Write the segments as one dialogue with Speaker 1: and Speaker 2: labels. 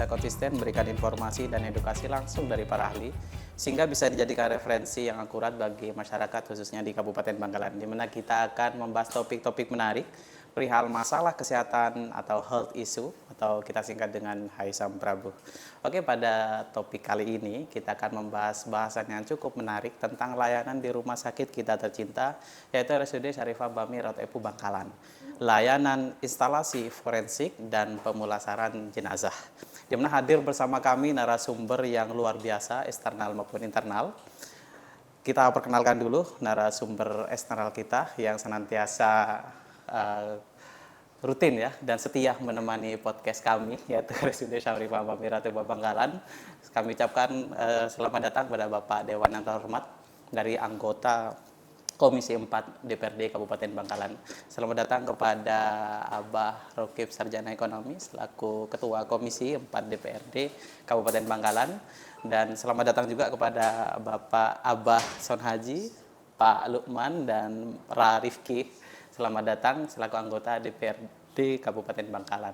Speaker 1: bisa konsisten memberikan informasi dan edukasi langsung dari para ahli, sehingga bisa dijadikan referensi yang akurat bagi masyarakat khususnya di Kabupaten Bangkalan, di mana kita akan membahas topik-topik menarik perihal masalah kesehatan atau health issue, atau kita singkat dengan Haisam Prabu. Oke, pada topik kali ini kita akan membahas bahasan yang cukup menarik tentang layanan di rumah sakit kita tercinta, yaitu RSUD Syarifah Bami Rotepu Bangkalan. Layanan instalasi forensik dan pemulasaran jenazah. Di mana hadir bersama kami narasumber yang luar biasa, eksternal maupun internal. Kita perkenalkan dulu narasumber eksternal kita yang senantiasa rutin ya dan setia menemani podcast kami, yaitu RSUD Syarifah Bami Rotepu Bangkalan. Kami ucapkan selamat datang kepada Bapak Dewan yang terhormat dari anggota Komisi 4 DPRD Kabupaten Bangkalan. Selamat datang kepada Abah Rokib Sarjana Ekonomi selaku Ketua Komisi 4 DPRD Kabupaten Bangkalan. Dan selamat datang juga kepada Bapak Abah Sonhaji, Pak Lukman, dan Ra Rifki. Selamat datang selaku anggota DPRD Kabupaten Bangkalan.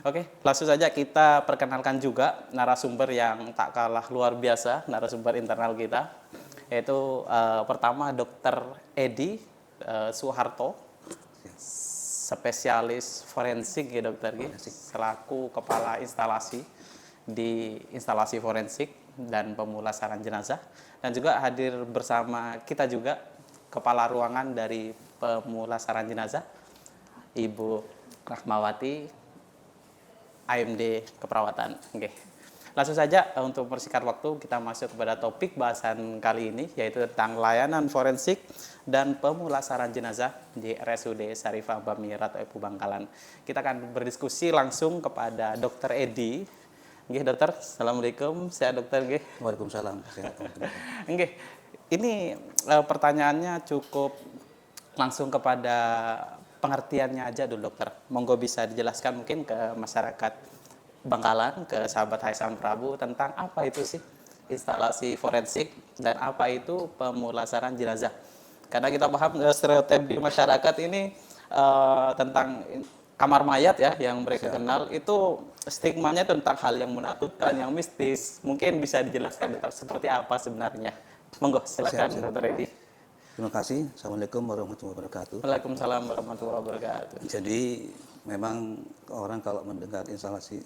Speaker 1: Oke, langsung saja kita perkenalkan juga narasumber yang tak kalah luar biasa, narasumber internal kita, yaitu pertama Dr. Edi Suharto, spesialis forensik ya dokter, selaku kepala instalasi di instalasi forensik dan pemulasaran jenazah, dan juga hadir bersama kita juga kepala ruangan dari pemulasaran jenazah, Ibu Rahmawati, AMD Keperawatan. Oke. Langsung saja untuk mempersingkat waktu kita masuk kepada topik bahasan kali ini, yaitu tentang layanan forensik dan pemulasaran jenazah di RSUD Syarifah Bami Rotepu Bangkalan. Kita akan berdiskusi langsung kepada Dr. Edi. Nggih, dokter. Assalamualaikum. Saya dokter nggih.
Speaker 2: Waalaikumsalam.
Speaker 1: Nggih. Ini pertanyaannya cukup langsung kepada pengertiannya aja dulu dokter. Monggo bisa dijelaskan mungkin ke masyarakat Bangkalan, ke sahabat Haisam Prabu, tentang apa itu sih instalasi forensik dan apa itu pemulasaran jenazah. Karena kita paham stereotip di masyarakat ini tentang kamar mayat ya yang mereka kenal itu stigmanya tentang hal yang menakutkan, yang mistis. Mungkin bisa dijelaskan dokter seperti apa sebenarnya. Monggo silakan Dr. Edi.
Speaker 2: Terima kasih. Assalamualaikum warahmatullahi wabarakatuh.
Speaker 1: Waalaikumsalam warahmatullahi wabarakatuh.
Speaker 2: Jadi memang orang kalau mendengar instalasi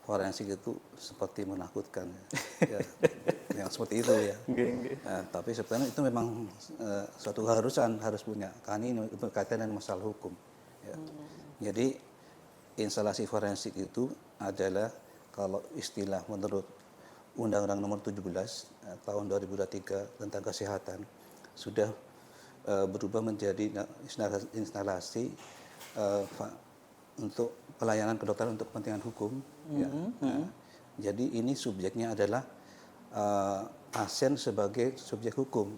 Speaker 2: forensik itu seperti menakutkan, ya, yang seperti itu ya. Nah, tapi sebenarnya itu memang suatu keharusan harus punya. Karena ini berkaitan dengan masalah hukum. Ya. Jadi instalasi forensik itu adalah kalau istilah menurut Undang-Undang Nomor 17 tahun 2023 tentang kesehatan sudah berubah menjadi instalasi untuk pelayanan kedokteran untuk kepentingan hukum. Ya. Nah, jadi ini subjeknya adalah pasien sebagai subjek hukum,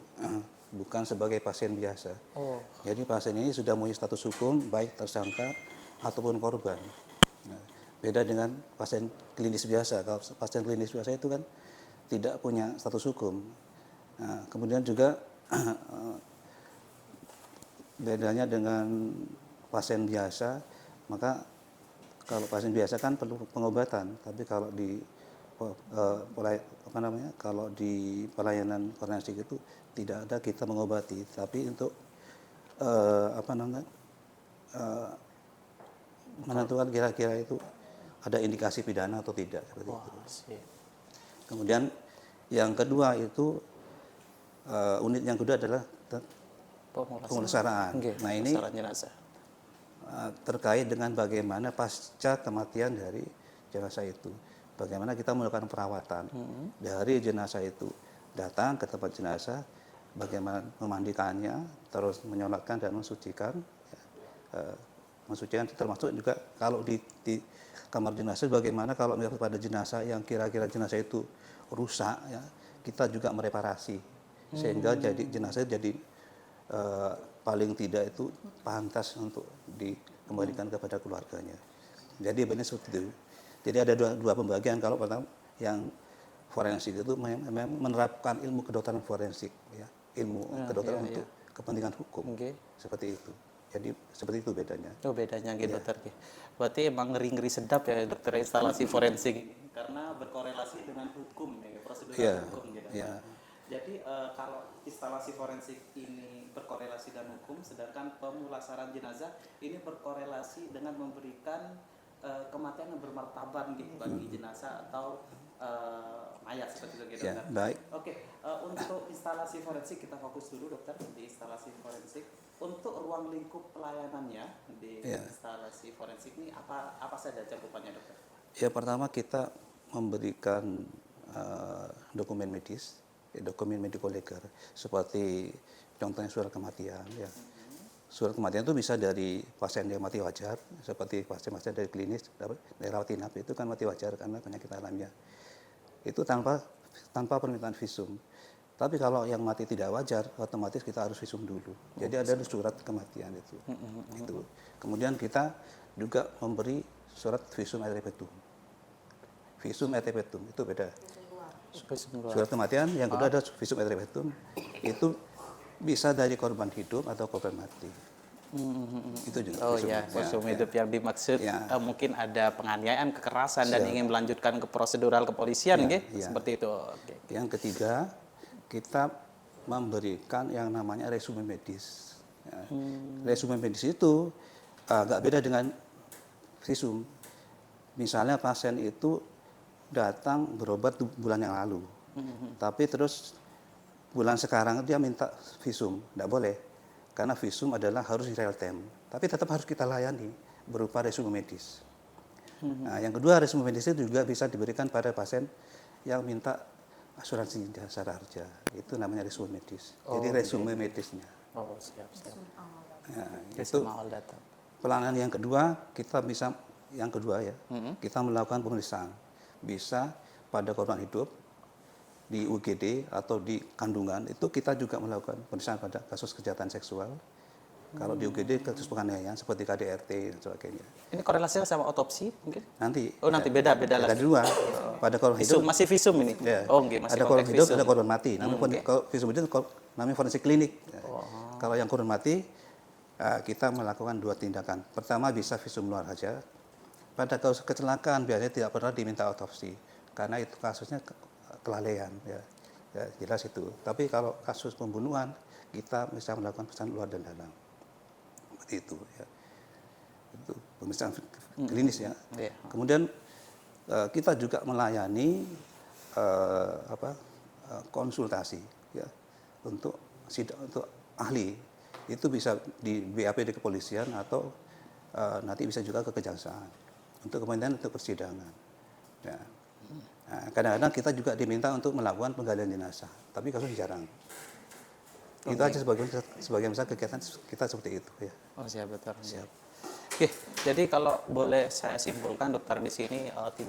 Speaker 2: bukan sebagai pasien biasa. Jadi pasien ini sudah mempunyai status hukum baik tersangka ataupun korban. Nah, beda dengan pasien klinis biasa. Kalau pasien klinis biasa itu kan tidak punya status hukum. Nah, kemudian juga bedanya dengan pasien biasa, maka kalau pasien biasa kan perlu pengobatan, tapi kalau di kalau di pelayanan forensik itu tidak ada kita mengobati, tapi untuk menentukan kira-kira itu ada indikasi pidana atau tidak seperti itu. Kemudian yang kedua itu unit yang kedua adalah pemulasaran. Nah ini terkait dengan bagaimana pasca kematian dari jenazah itu, bagaimana kita melakukan perawatan dari jenazah itu, datang ke tempat jenazah, bagaimana memandikannya, terus menyolatkan dan mensucikan. Mensucikan termasuk juga kalau di kamar jenazah, bagaimana kalau pada jenazah yang kira-kira jenazah itu rusak, ya, kita juga mereparasi sehingga jadi jenazah jadi paling tidak itu pantas untuk dikembalikan kepada keluarganya. Jadi benar seperti itu. Jadi ada dua pembagian. Kalau pertama yang forensik itu memang menerapkan ilmu kedokteran forensik, ya, ilmu kedokteran untuk kepentingan hukum, seperti itu. Jadi seperti itu bedanya.
Speaker 1: Oh bedanya gitu dokter. Berarti emang ngeri-ngeri sedap ya dokter instalasi forensik karena berkorelasi dengan hukum ya, prosedur
Speaker 2: Iya,
Speaker 1: hukum gitu.
Speaker 2: iya.
Speaker 1: Jadi kalau instalasi forensik ini berkorelasi dengan hukum, sedangkan pemulasaran jenazah ini berkorelasi dengan memberikan kematian yang bermartabat gitu bagi jenazah atau mayat seperti itu gitu.
Speaker 2: Ya, baik.
Speaker 1: Oke, untuk instalasi forensik kita fokus dulu dokter di instalasi forensik. Untuk ruang lingkup pelayanannya di instalasi forensik ini apa saja cakupannya dokter?
Speaker 2: Ya, pertama kita memberikan dokumen medis, dokumen medical legal, seperti contohnya surat kematian. Ya. Surat kematian itu bisa dari pasien yang mati wajar, seperti pasien-pasien dari klinis, dari rawat inap, itu kan mati wajar karena penyakit alamiah. Itu tanpa permintaan visum. Tapi kalau yang mati tidak wajar, otomatis kita harus visum dulu. Jadi ada surat kematian itu. Kemudian kita juga memberi surat visum et repertum. Visum et repertum itu beda. Surat kematian, yang kedua ada visum et repertum. Itu bisa dari korban hidup atau korban mati. Itu juga.
Speaker 1: Oh ya, visum hidup yang dimaksud mungkin ada penganiayaan, kekerasan dan ingin melanjutkan ke prosedural kepolisian, seperti itu.
Speaker 2: Yang ketiga, kita memberikan yang namanya resume medis. Resume medis itu agak beda dengan visum. Misalnya pasien itu datang berobat bulan yang lalu, tapi terus bulan sekarang dia minta visum, tidak boleh, karena visum adalah harus real time, tapi tetap harus kita layani berupa resume medis. Nah, yang kedua, resume medis itu juga bisa diberikan pada pasien yang minta asuransi jasa harja, itu namanya resume medis. Jadi resume medisnya.
Speaker 1: Oh, siap.
Speaker 2: Itu pelayanan yang kedua, kita melakukan pemeriksaan. Bisa pada korban hidup di UGD atau di kandungan, itu kita juga melakukan pemeriksaan pada kasus kejahatan seksual. Kalau di UGD kasus penganiayaan seperti KDRT dan sebagainya. Ini
Speaker 1: korelasinya sama otopsi mungkin?
Speaker 2: Nanti.
Speaker 1: Nanti beda lagi.
Speaker 2: Ada dua. Pada korban hidup
Speaker 1: masih visum ini.
Speaker 2: Ya,
Speaker 1: masih
Speaker 2: ada korban hidup, ada korban mati. Kalau visum itu namanya forensik klinik. Kalau yang korban mati, kita melakukan dua tindakan. Pertama bisa visum luar saja. Pada kasus kecelakaan biasanya tidak pernah diminta otopsi karena itu kasusnya kelalaian, ya jelas itu. Tapi kalau kasus pembunuhan kita bisa melakukan pemeriksaan luar dan dalam. Seperti itu, ya. Itu pemeriksaan klinis ya. Kemudian kita juga melayani konsultasi ya untuk ahli. Itu bisa di BAP di kepolisian atau nanti bisa juga ke kejaksaan untuk kemudian untuk persidangan. Ya. Nah, kadang-kadang kita juga diminta untuk melakukan penggalian jenazah, tapi kasus jarang. Itu aja sebagian besar kegiatan kita seperti itu ya.
Speaker 1: Oh, siap, betul. Siap. Oke, jadi kalau boleh saya simpulkan dokter di sini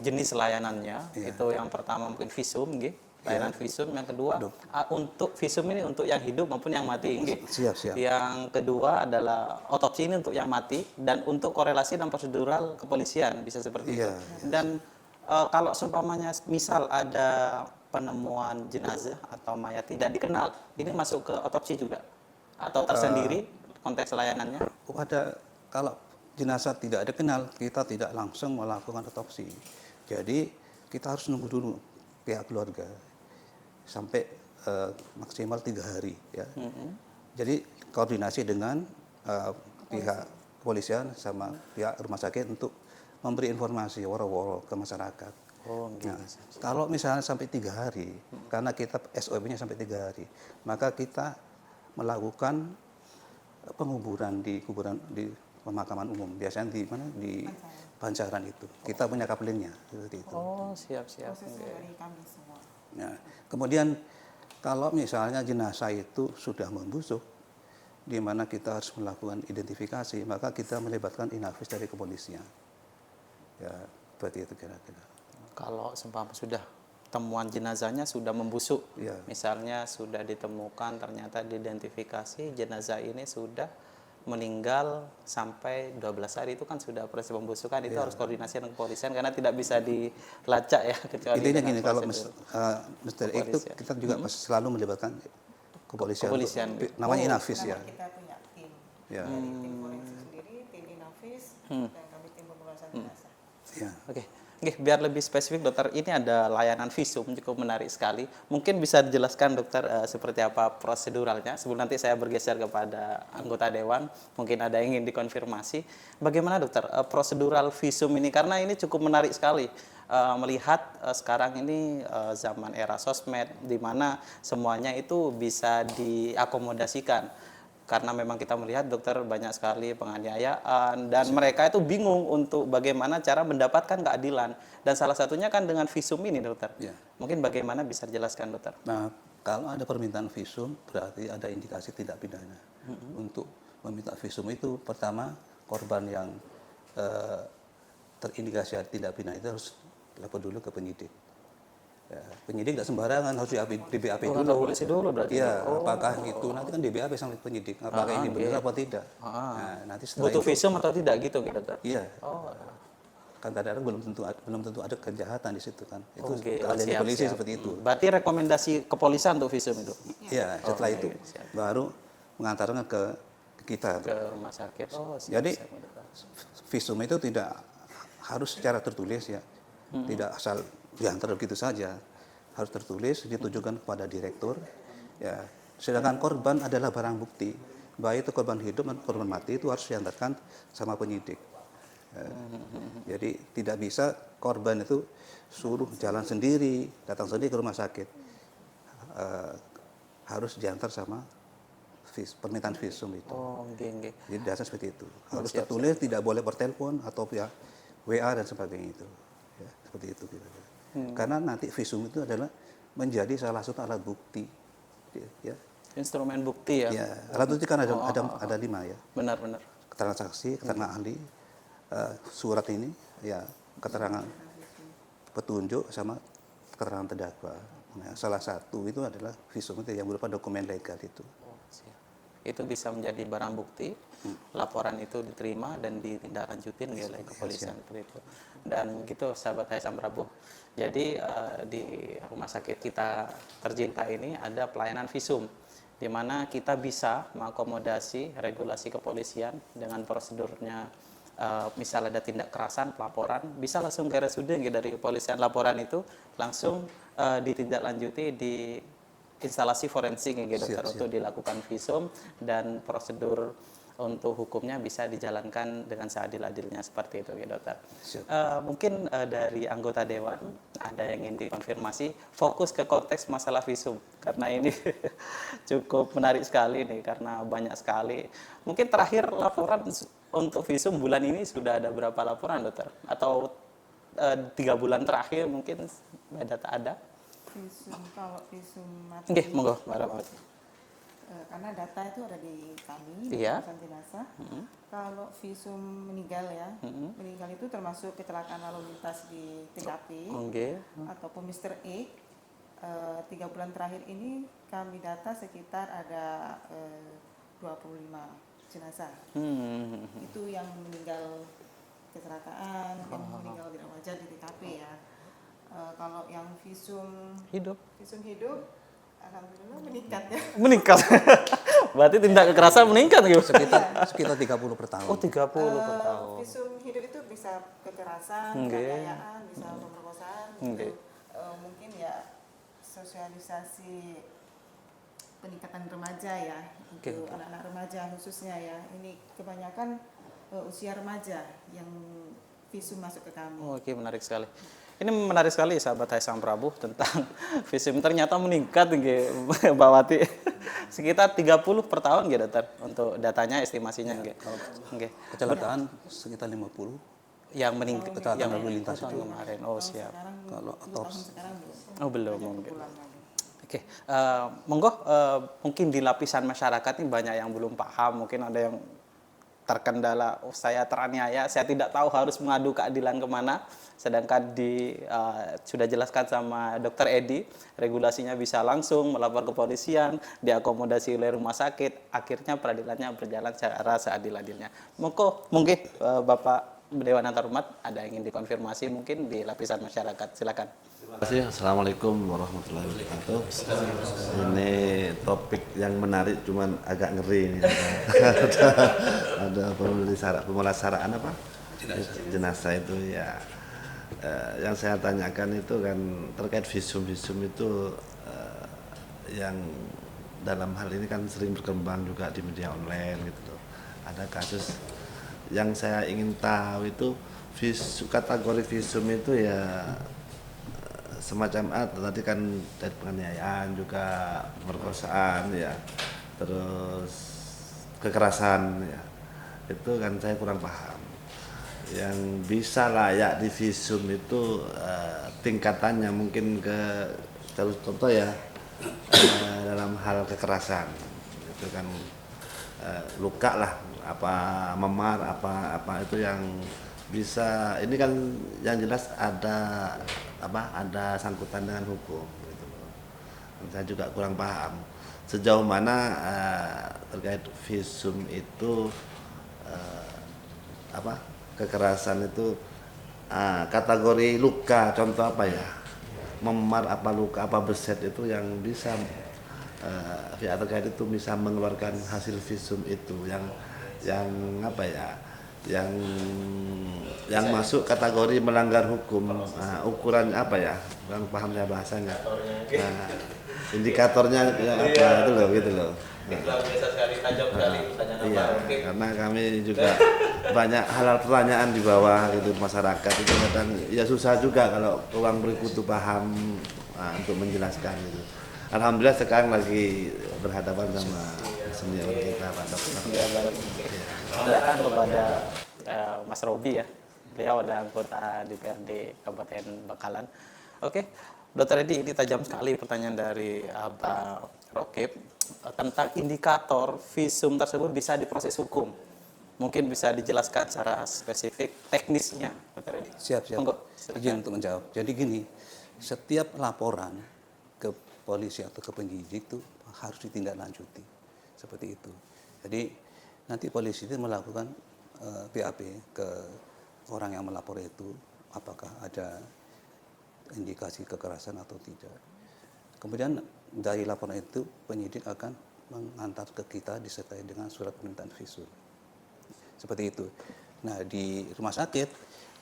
Speaker 1: jenis layanannya itu yang pertama mungkin visum, layanan visum. Yang kedua untuk visum ini untuk yang hidup maupun yang mati.
Speaker 2: Siap.
Speaker 1: Yang kedua adalah otopsi ini untuk yang mati, dan untuk korelasi dan prosedural kepolisian bisa seperti itu. Dan kalau seumpamanya misal ada penemuan jenazah atau mayat tidak dikenal, ini masuk ke otopsi juga atau tersendiri konteks layanannya?
Speaker 2: Kalau jenazah tidak dikenal, kita tidak langsung melakukan otopsi. Jadi kita harus nunggu dulu pihak keluarga sampai maksimal 3 hari ya. Jadi koordinasi dengan pihak kepolisian sama pihak rumah sakit untuk memberi informasi woro-woro ke masyarakat. Kalau misalnya sampai 3 hari, karena kita SOP-nya sampai 3 hari, maka kita melakukan penguburan di pemakaman umum. Biasanya di mana? Di Pancaran itu. Kita punya kaplinnya seperti itu.
Speaker 1: Oh, siap.
Speaker 3: Dari kami semua.
Speaker 2: Nah, kemudian kalau misalnya jenazah itu sudah membusuk, di mana kita harus melakukan identifikasi, maka kita melibatkan inafis dari kepolisian. Ya, seperti itu kira-kira.
Speaker 1: Kalau seumpama sudah temuan jenazahnya sudah membusuk, misalnya sudah ditemukan ternyata diidentifikasi jenazah ini sudah meninggal sampai 12 hari, itu kan sudah proses pembusukan, itu harus koordinasi dengan kepolisian karena tidak bisa dilacak ya kecuali
Speaker 2: intinya gini, kalau Mr. itu kita juga selalu melibatkan kepolisian. Namanya inafis ya.
Speaker 3: Kita punya tim.
Speaker 2: Ya.
Speaker 3: Tim forensik sendiri, tim inafis, dan kami tim pemulasaran jenazah.
Speaker 2: Ya.
Speaker 1: Oke. Oke, biar lebih spesifik dokter, ini ada layanan visum cukup menarik sekali. Mungkin bisa dijelaskan dokter seperti apa proseduralnya sebelum nanti saya bergeser kepada anggota dewan. Mungkin ada yang ingin dikonfirmasi. Bagaimana dokter prosedural visum ini? Karena ini cukup menarik sekali melihat sekarang ini zaman era sosmed di mana semuanya itu bisa diakomodasikan. Karena memang kita melihat dokter banyak sekali penganiayaan dan mereka itu bingung untuk bagaimana cara mendapatkan keadilan, dan salah satunya kan dengan visum ini dokter.
Speaker 2: Ya.
Speaker 1: Mungkin bagaimana bisa dijelaskan dokter?
Speaker 2: Nah, kalau ada permintaan visum berarti ada indikasi tindak pidana. Untuk meminta visum itu pertama korban yang terindikasi tindak pidana itu harus lapor dulu ke penyidik. Ya, penyidik tidak sembarangan, harus di BAP dulu.
Speaker 1: Polisi dulu berarti.
Speaker 2: Iya, apakah itu nanti kan di BAP sampai penyidik, apakah ini benar apa tidak. Nah, nanti setelah
Speaker 1: Butuh
Speaker 2: itu,
Speaker 1: visum atau tidak gitu dokter?
Speaker 2: iya,
Speaker 1: Oh,
Speaker 2: kan kadang-kadang belum tentu ada kejahatan di situ kan. Itu
Speaker 1: oke.
Speaker 2: keahlian
Speaker 1: Siap,
Speaker 2: polisi
Speaker 1: siap.
Speaker 2: seperti itu.
Speaker 1: Berarti rekomendasi kepolisian untuk visum itu
Speaker 2: Iya, setelah itu
Speaker 1: siap.
Speaker 2: baru mengantarkan ke kita.
Speaker 1: ke rumah sakit. Oh, siap,
Speaker 2: Jadi
Speaker 1: siap, dokter.
Speaker 2: visum itu tidak harus secara tertulis ya, tidak asal diantar begitu saja, harus tertulis, ditujukan kepada direktur. Ya, sedangkan korban adalah barang bukti, baik itu korban hidup dan korban mati itu harus diantarkan sama penyidik. Ya, jadi tidak bisa korban itu suruh jalan sendiri, datang sendiri ke rumah sakit, harus diantar sama permintaan visum itu.
Speaker 1: Oh, oke.
Speaker 2: Jadi dasar seperti itu. Harus tertulis, tidak boleh bertelepon atau via WA dan sebagainya itu. Ya, seperti itu kira-kira. Karena nanti visum itu adalah menjadi salah satu alat bukti. Ya,
Speaker 1: Instrumen bukti ya.
Speaker 2: ya alat bukti kan ada 5 ya.
Speaker 1: Benar-benar.
Speaker 2: Keterangan saksi, keterangan ahli, surat ini, ya keterangan petunjuk sama keterangan terdakwa. Nah, salah satu itu adalah visum itu yang berupa dokumen legal itu.
Speaker 1: Itu bisa menjadi barang bukti, laporan itu diterima dan ditindaklanjutin oleh kepolisian seperti itu. Dan gitu sahabat Haisam Prabu. Jadi di rumah sakit kita tercinta ini ada pelayanan visum, di mana kita bisa mengakomodasi regulasi kepolisian dengan prosedurnya. Misal ada tindak kerasan, pelaporan, bisa langsung ke RSUD dari kepolisian, laporan itu langsung ditindaklanjuti di instalasi forensik gitu dokter untuk dilakukan visum, dan prosedur untuk hukumnya bisa dijalankan dengan seadil-adilnya seperti itu gitu dokter. Mungkin dari anggota dewan ada yang ingin dikonfirmasi fokus ke konteks masalah visum karena ini cukup menarik sekali nih karena banyak sekali. Mungkin terakhir laporan untuk visum bulan ini sudah ada berapa laporan dokter? Atau 3 bulan terakhir mungkin data ada?
Speaker 3: Visum, kalau visum mati,
Speaker 1: Oke, monggo, Mbak.
Speaker 3: karena data itu ada di kami,
Speaker 1: Iya.
Speaker 3: urusan jenazah. Kalau visum meninggal ya, meninggal itu termasuk kecelakaan lalu lintas di TKP
Speaker 1: Oke.
Speaker 3: ataupun Mr. E. 3 bulan terakhir ini kami data sekitar ada 25 jenazah. Itu yang meninggal kecelakaan, yang meninggal tidak wajar di TKP ya. Kalau yang visum
Speaker 1: Hidup.
Speaker 3: alhamdulillah meningkat ya.
Speaker 1: Meningkat. Berarti tindak kekerasan meningkat gitu.
Speaker 2: Sekitar 30 per tahun.
Speaker 1: Oh, 30 per tahun.
Speaker 3: Visum hidup itu bisa kekerasan,
Speaker 1: Oke.
Speaker 3: penganiayaan, bisa pemerkosaan.
Speaker 1: Oke.
Speaker 3: Itu mungkin ya sosialisasi peningkatan remaja ya, untuk anak-anak remaja khususnya ya. Ini kebanyakan usia remaja yang visum masuk ke kami.
Speaker 1: Oh, oke, menarik sekali. Ini menarik sekali sahabat Haisam Prabu tentang visum ternyata meningkat nggih Mbak Wati. Sekitar 30 per tahun nggih dokter untuk datanya estimasinya nggih. Nggih.
Speaker 2: Kecelakaan sekitar 50
Speaker 1: Yang meningkat
Speaker 2: kecelakaan
Speaker 1: yang
Speaker 2: lalu lintas
Speaker 1: tahun
Speaker 2: itu.
Speaker 1: kemarin. Oh, siap.
Speaker 3: Sekarang,
Speaker 2: Kalau
Speaker 3: tahun sekarang belum.
Speaker 1: Oh, belum mungkin.
Speaker 3: Pulang lagi.
Speaker 1: Oke, monggo mungkin di lapisan masyarakat ini banyak yang belum paham, mungkin ada yang terkendala, oh, saya teraniaya, saya tidak tahu harus mengadu keadilan kemana, sedangkan sudah jelaskan sama Dokter Edi, regulasinya bisa langsung melapor ke kepolisian, diakomodasi oleh rumah sakit, akhirnya peradilannya berjalan secara seadil-adilnya. Mungkin Bapak Dewan Antar Umat ada yang ingin dikonfirmasi mungkin di lapisan masyarakat, silakan.
Speaker 4: Terima kasih. Assalamualaikum warahmatullahi wabarakatuh. Ini topik yang menarik, cuman agak ngeri ini. ada pemulasaran apa? Jenazah itu ya. yang saya tanyakan itu kan terkait visum itu yang dalam hal ini kan sering berkembang juga di media online gitu loh. Ada kasus yang saya ingin tahu itu kategori visum itu ya semacam tadi kan dari penganiayaan juga pemerkosaan ya, terus kekerasan ya, itu kan saya kurang paham. Yang bisa layak di visum itu tingkatannya mungkin ke contoh ya, dalam hal kekerasan itu kan luka lah, apa memar, apa itu yang bisa, ini kan yang jelas ada sangkutan dengan hukum gitu loh. Saya juga kurang paham sejauh mana terkait visum itu kekerasan itu kategori luka, contoh apa ya, memar apa luka apa beset itu yang bisa pihak terkait itu bisa mengeluarkan hasil visum itu yang apa ya, yang masuk kategori melanggar hukum. Ukuran apa ya, kurang paham saya bahasanya. Indikatornya ya, apa itu loh gitu loh.
Speaker 1: Biasa sekali, tajam sekali pertanyaan
Speaker 4: Iya, karena kami juga banyak hal pertanyaan di bawah gitu, masyarakat itu kadang ya susah juga kalau orang berikutu paham untuk menjelaskan gitu. Alhamdulillah sekarang lagi berhadapan sama senior kita Pak Dokter.
Speaker 1: Silakan kepada Mas Robi ya, beliau adalah anggota DPRD Kabupaten Bangkalan. Oke, Dokter Edi, ini tajam sekali pertanyaan dari Abang Rokib tentang indikator visum tersebut bisa diproses hukum. Mungkin bisa dijelaskan secara spesifik teknisnya, Dokter Edi.
Speaker 2: Siap. Izin untuk menjawab. Jadi gini, setiap laporan ke polisi atau ke penyidik itu harus ditindaklanjuti. Seperti itu. Jadi nanti polisi itu melakukan BAP ke orang yang melapor itu, apakah ada indikasi kekerasan atau tidak. Kemudian dari laporan itu penyidik akan mengantar ke kita disertai dengan surat permintaan visum. Seperti itu. Nah, di rumah sakit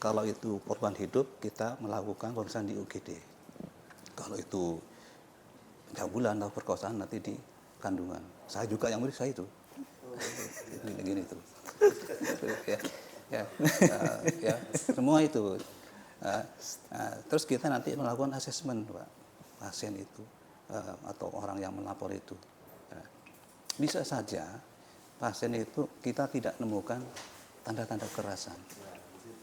Speaker 2: kalau itu korban hidup kita melakukan pemeriksaan di UGD. Kalau itu pencabulan atau perkosaan nanti di kandungan. Saya juga yang meriksa itu. Gini tuh. Ya, semua itu. Terus kita nanti melakukan asesmen, Pak, pasien itu atau orang yang melapor itu. Bisa saja pasien itu kita tidak menemukan tanda-tanda kekerasan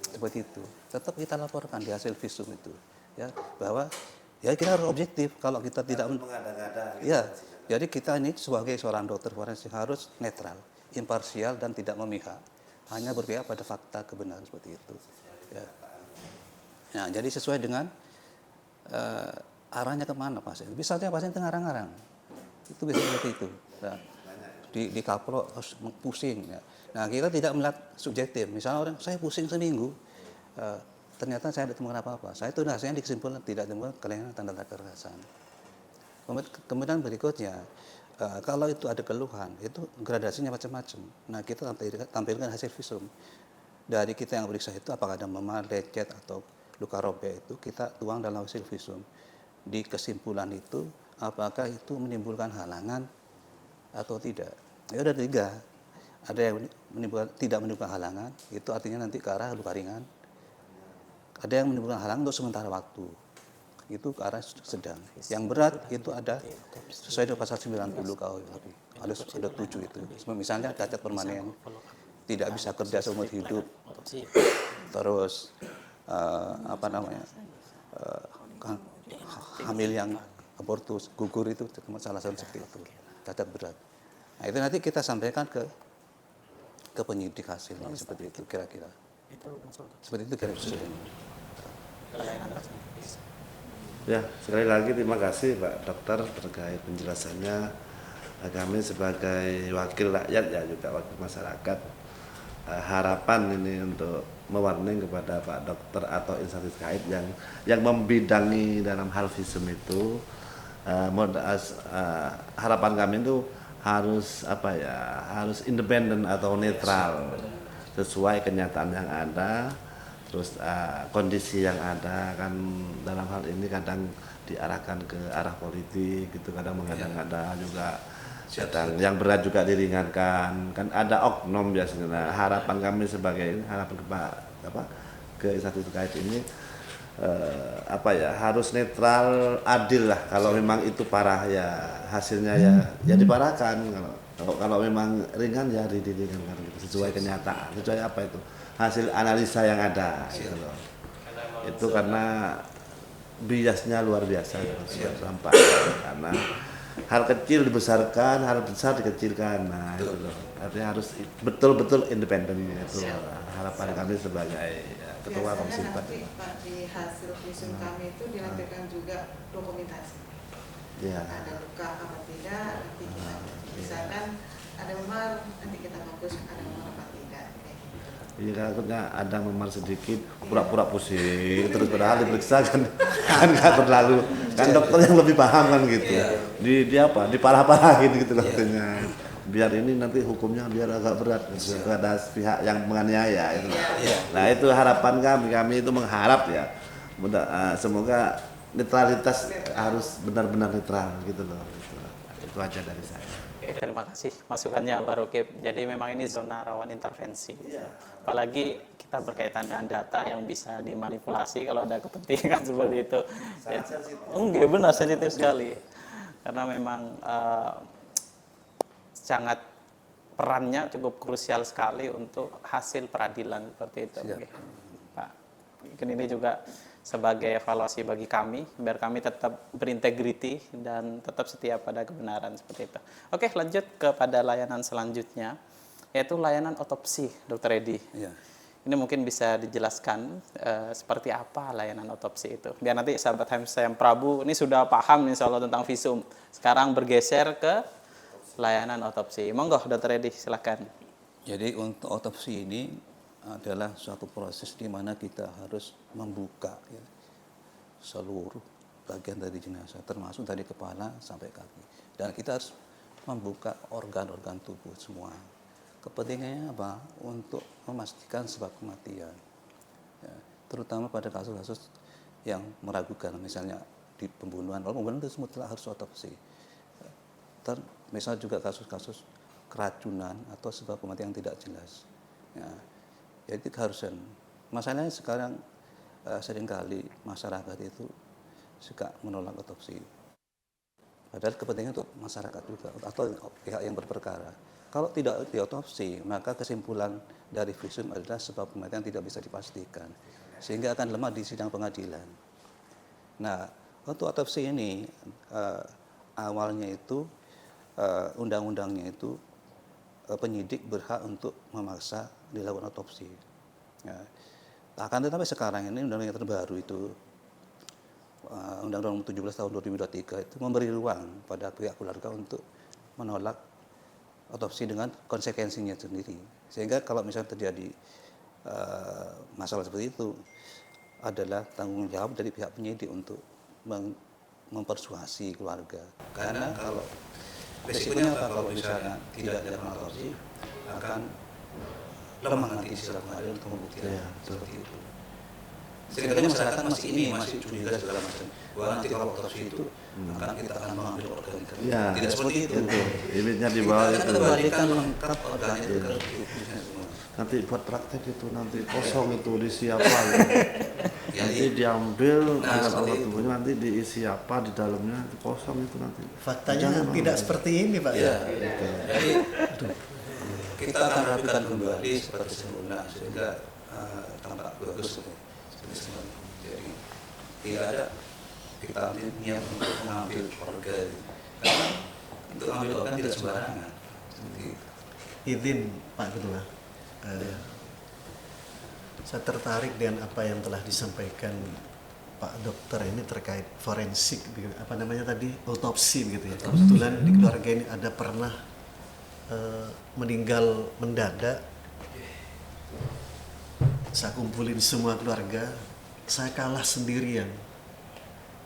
Speaker 2: seperti itu. Tetap kita laporkan di hasil visum itu, ya, bahwa ya kita harus objektif. Kalau kita tidak ya, jadi kita ini sebagai seorang dokter forensik harus netral, imparsial dan tidak memihak, hanya berpihak pada fakta kebenaran seperti itu. Ya. Nah, jadi sesuai dengan arahnya kemana pasien. Misalnya pasien ngarang-ngarang, itu bisa seperti itu. Nah, di kaprok harus pusing. Ya. Nah, kita tidak melihat subjektif. Misalnya orang, saya pusing seminggu, ternyata saya tidak temukan apa-apa. Saya itu hasilnya dikesimpulan tidak temukan kelainan tanda kekerasan. Kemudian berikutnya, kalau itu ada keluhan, itu gradasinya macam-macam. Nah, kita tampilkan hasil visum. Dari kita yang periksa itu, apakah ada memar, lecet, atau luka robek, itu kita tuang dalam hasil visum. Di kesimpulan itu, apakah itu menimbulkan halangan atau tidak. Ya ada 3. Ada yang tidak menimbulkan halangan, itu artinya nanti ke arah luka ringan. Ada yang menimbulkan halangan untuk sementara waktu, itu ke arah sedang. Yang berat itu ada sesuai dengan pasal 90 KUHP. Ada 7 itu. Misalnya cacat permanen, tidak bisa kerja seumur hidup, terus hamil yang abortus, gugur, itu salah satu seperti itu, cacat berat. Nah, itu nanti kita sampaikan ke penyidik hasilnya seperti itu kira-kira. Seperti itu kira-kira.
Speaker 4: Ya, sekali lagi terima kasih Pak Dokter terkait penjelasannya. Kami sebagai wakil rakyat ya juga wakil masyarakat, harapan ini untuk mewarning kepada Pak Dokter atau instansi terkait yang membidangi dalam hal visum itu, harapan kami itu harus harus independen atau netral sesuai kenyataan yang ada. terus kondisi yang ada kan dalam hal ini kadang diarahkan ke arah politik gitu, kadang mengada-ngada juga, kadang yang berat juga diringankan, kan ada oknum biasanya. Nah, harapan kami sebagai harapan ke instansi terkait ini harus netral, adil lah. Kalau memang itu parah ya hasilnya ya diparahkan, kalau memang ringan ya diringankan gitu, sesuai kenyataan, sesuai apa itu hasil analisa yang ada gitu loh. Itu karena biasnya luar biasa sampai karena hal kecil dibesarkan, hal besar dikecilkan. Nah, itu loh. Artinya harus betul-betul independen itu harapan kami sebagai ketua komisi 4.
Speaker 3: Nanti Pak, di hasil visum kami itu dilampirkan juga dokumentasi.
Speaker 4: Ya.
Speaker 3: Ada luka apa tidak, nanti kita misalkan ada memar, nanti kita fokus ada memar apa tidak.
Speaker 4: Iya, takutnya ada memar sedikit, pura-pura pusing, terus padahal diperiksa kan nggak terlalu, kan dokter yang lebih paham kan gitu. Diparah-parahin gitu loh artinya. Biar ini nanti hukumnya biar agak berat kepada pihak yang menganiaya itu. Nah, itu harapan kami itu mengharap ya. Semoga netralitas harus benar-benar netral gitu loh. Itu aja dari saya.
Speaker 1: Oke, terima kasih masukannya Pak Rukib. Jadi memang ini zona rawan intervensi. Apalagi kita berkaitan dengan data yang bisa dimanipulasi kalau ada kepentingan seperti itu. Enggak, benar, sensitif sekali. Karena memang sangat perannya cukup krusial sekali untuk hasil peradilan seperti itu. Oke. Pak, mungkin ini juga sebagai evaluasi bagi kami, biar kami tetap berintegriti dan tetap setia pada kebenaran seperti itu. Oke, lanjut kepada layanan selanjutnya, yaitu layanan otopsi, Dr. Edi.
Speaker 2: Ya.
Speaker 1: Ini mungkin bisa dijelaskan seperti apa layanan otopsi itu. Biar nanti sahabat HMSM Prabu ini sudah paham insya Allah tentang visum. Sekarang bergeser ke layanan otopsi. Monggo, Dr. Edi, silakan.
Speaker 2: Jadi untuk otopsi ini adalah suatu proses di mana kita harus membuka ya, seluruh bagian dari jenazah, termasuk dari kepala sampai kaki. Dan kita harus membuka organ-organ tubuh semua. Kepentingannya apa? Untuk memastikan sebab kematian. Ya, terutama pada kasus-kasus yang meragukan, misalnya di pembunuhan. Kalau pembunuhan itu mutlak harus otopsi. Misalnya juga kasus-kasus keracunan atau sebab kematian yang tidak jelas. Ya, jadi keharusan. Masalahnya sekarang seringkali masyarakat itu suka menolak otopsi. Padahal kepentingan untuk masyarakat juga atau pihak yang berperkara. Kalau tidak diotopsi, maka kesimpulan dari visum adalah sebab kematian tidak bisa dipastikan, sehingga akan lemah di sidang pengadilan. Nah, untuk otopsi ini awalnya itu undang-undangnya itu penyidik berhak untuk memaksa dilakukan otopsi. Ya. Akan tetapi sekarang ini undang-undang yang terbaru itu Undang-Undang 17 tahun 2023 itu memberi ruang pada pihak keluarga untuk menolak otopsi dengan konsekuensinya sendiri. Sehingga kalau misalnya terjadi masalah seperti itu adalah tanggung jawab dari pihak penyidik untuk mempersuasi keluarga. Karena kalau resikonya apa kalau misalnya tidak dilakukan otopsi akan lemah nanti sila pengadilan untuk membuktikan seperti itu. Sebenarnya masyarakat masih curiga segala macam. Wah, nanti kalau otopsi itu kita akan mengambil organ.
Speaker 4: Ya,
Speaker 2: tidak seperti itu.
Speaker 4: Imitnya di bawah
Speaker 2: kita
Speaker 4: itu.
Speaker 2: kembalikan lengkap organ itu ke tubuhnya semua.
Speaker 4: Nanti buat praktek itu nanti kosong itu diisi apa gitu. Nanti diambil dengan organ tubuhnya, nanti diisi apa di dalamnya, kosong itu nanti.
Speaker 5: Faktanya tidak seperti ini, Pak.
Speaker 2: Ya, jadi kita akan rapikan kembali seperti semula sehingga tampak bagus. Jadi tidak ada kita niat untuk mengambil organ, karena untuk mengambil organ tidak sembarangan.
Speaker 5: Izin Pak Ketua, saya tertarik dengan apa yang telah disampaikan Pak Dokter ini terkait forensik, apa namanya tadi, otopsi gitu ya. Kebetulan di keluarga ini ada pernah meninggal mendadak. Saya kumpulin semua keluarga, saya kalah sendirian.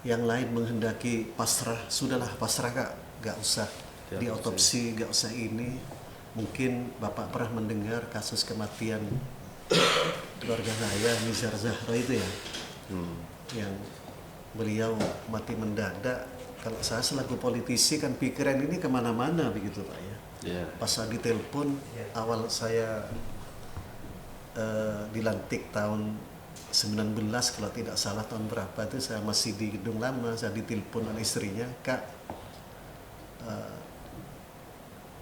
Speaker 5: Yang lain menghendaki pasrah, sudahlah pasrah Kak, gak usah diotopsi, gak usah ini. Mungkin Bapak pernah mendengar kasus kematian keluarga saya Nizar Zahra itu ya, yang beliau mati mendadak. Kalau saya selaku politisi kan pikiran ini kemana-mana begitu Pak ya. Pas saya ditelepon awal saya dilantik tahun 19 kalau tidak salah, tahun berapa itu saya masih di gedung lama, saya ditelepon oleh istrinya, Kak,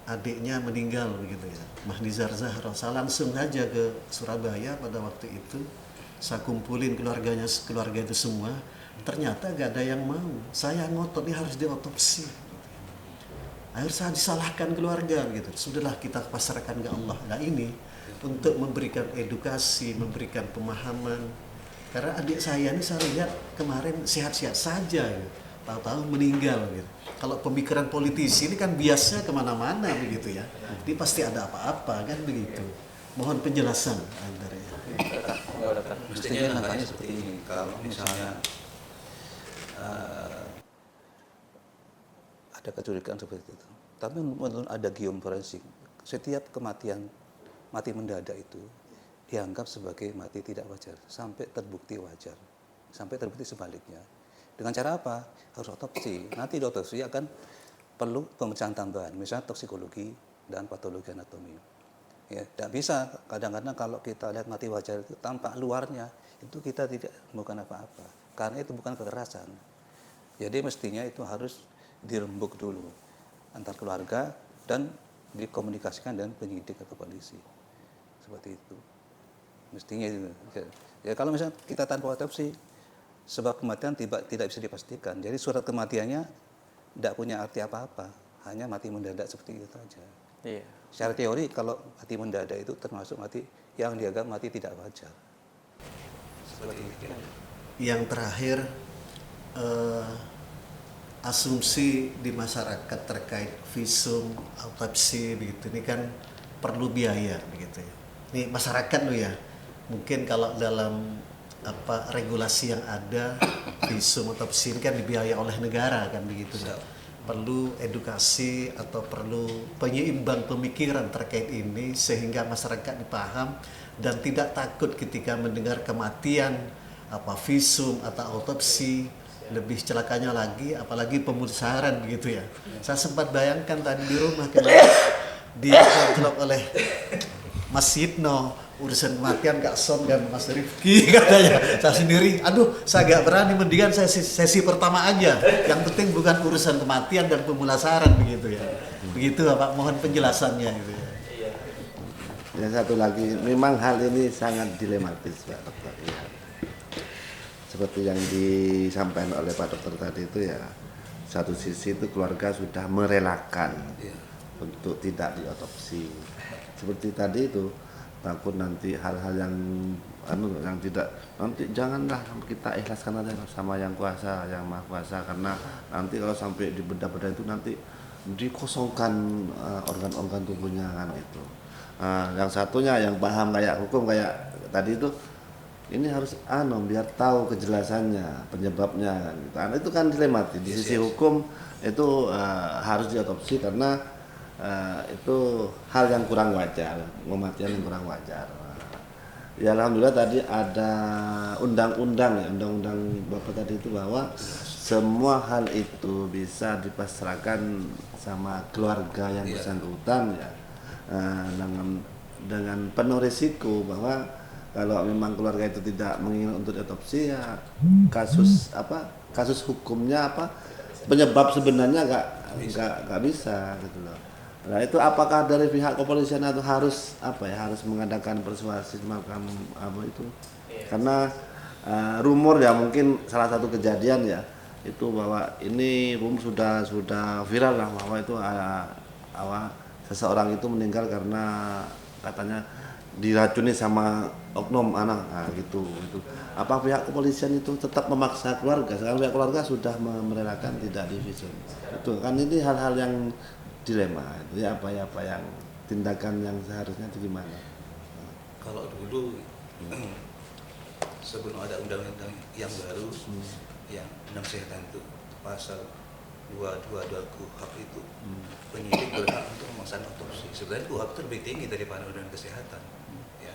Speaker 5: adiknya meninggal begitu ya, Mahnizar Zahra. Saya langsung aja ke Surabaya pada waktu itu, saya kumpulin keluarga itu semua. Ternyata gak ada yang mau. Saya ngotot ini harus diotopsi. Akhirnya saya disalahkan keluarga gitu. Sudahlah kita pasrahkan ke Allah. Nah ini untuk memberikan edukasi, memberikan pemahaman. Karena adik saya ini saya lihat kemarin sehat-sehat saja gitu. Tahu-tahu meninggal gitu. Kalau pemikiran politisi ini kan biasanya kemana-mana begitu ya. Ini pasti ada apa-apa kan begitu. Mohon penjelasan antaranya.
Speaker 2: Mestinya langkahnya seperti ini. Kalau misalnya ada kecurigaan seperti itu, tapi menurut ada gium forensik, setiap kematian mati mendadak itu dianggap sebagai mati tidak wajar sampai terbukti wajar, sampai terbukti sebaliknya. Dengan cara apa? Harus otopsi. Nanti di otopsi akan perlu pemeriksaan tambahan, misalnya toksikologi dan patologi anatomi. Ya, tidak bisa kadang-kadang kalau kita lihat mati wajar itu tampak luarnya itu kita tidak bukan apa-apa, karena itu bukan kekerasan. Jadi mestinya itu harus dirembuk dulu antar keluarga dan dikomunikasikan dengan penyidik atau polisi. Seperti itu. Mestinya itu. Ya kalau misalnya kita tanpa otopsi, sebab kematian tidak bisa dipastikan. Jadi surat kematiannya tidak punya arti apa-apa, hanya mati mendadak seperti itu saja.
Speaker 1: Iya.
Speaker 2: Secara teori kalau mati mendadak itu termasuk mati yang dianggap mati tidak wajar. Seperti itu.
Speaker 5: Yang terakhir, asumsi di masyarakat terkait visum, autopsi begitu ini kan perlu biaya begitu ya. Ini masyarakat loh ya. Mungkin kalau dalam regulasi yang ada, visum autopsi ini kan dibiayai oleh negara kan begitu ya. Perlu edukasi atau perlu penyeimbang pemikiran terkait ini sehingga masyarakat dipaham dan tidak takut ketika mendengar kematian visum atau autopsi. Lebih celakanya lagi apalagi pemulasaran begitu ya. Saya sempat bayangkan tadi di rumah dikontrol oleh Mas Yitno urusan kematian Kak Son dan Mas Rifki katanya. Saya sendiri saya gak berani, mendingan saya sesi pertama aja, yang penting bukan urusan kematian dan pemulasaran begitu ya. Begitu Pak, mohon penjelasannya gitu ya.
Speaker 4: Yang satu lagi, memang hal ini sangat dilematis Pak Dokter ya. Seperti yang disampaikan oleh Pak Dokter tadi itu ya, satu sisi itu keluarga sudah merelakan untuk tidak diotopsi. Seperti tadi itu, takut nanti hal-hal yang tidak, nanti janganlah kita ikhlaskan aja sama yang kuasa, yang maha kuasa, karena nanti kalau sampai di bedah-bedah itu nanti dikosongkan organ-organ tubuhnya kan itu. Yang satunya yang paham kayak hukum kayak tadi itu, ini harus biar tahu kejelasannya, penyebabnya gitu. Itu kan dilematis. Di sisi hukum itu harus diotopsi karena itu hal yang kurang wajar, kematian yang kurang wajar. Ya alhamdulillah tadi ada undang-undang Bapak tadi itu bahwa semua hal itu bisa dipasrahkan sama keluarga yang bersangkutan ya, dengan penuh risiko bahwa kalau memang keluarga itu tidak menginginkan untuk diotopsi ya kasus hukumnya penyebab sebenarnya nggak bisa gitu loh. Nah itu apakah dari pihak kepolisian itu harus harus mengadakan persuasi semacam itu? Karena rumor ya mungkin salah satu kejadian ya itu bahwa ini rumor sudah viral lah bahwa itu seseorang itu meninggal karena katanya diracuni sama oknum anak, gitu. Apa pihak kepolisian itu tetap memaksa keluarga? Sekarang pihak keluarga sudah merelakan tidak divisum. Itu kan ini hal-hal yang dilema. Itu ya apa yang tindakan yang seharusnya itu gimana?
Speaker 2: Kalau dulu sebelum ada undang-undang yang baru, yang undang kesehatan itu pasal 222 KUHP itu penyidik berhak untuk melaksanakan otopsi. Sebenarnya KUHP itu lebih tinggi daripada undang kesehatan. Ya.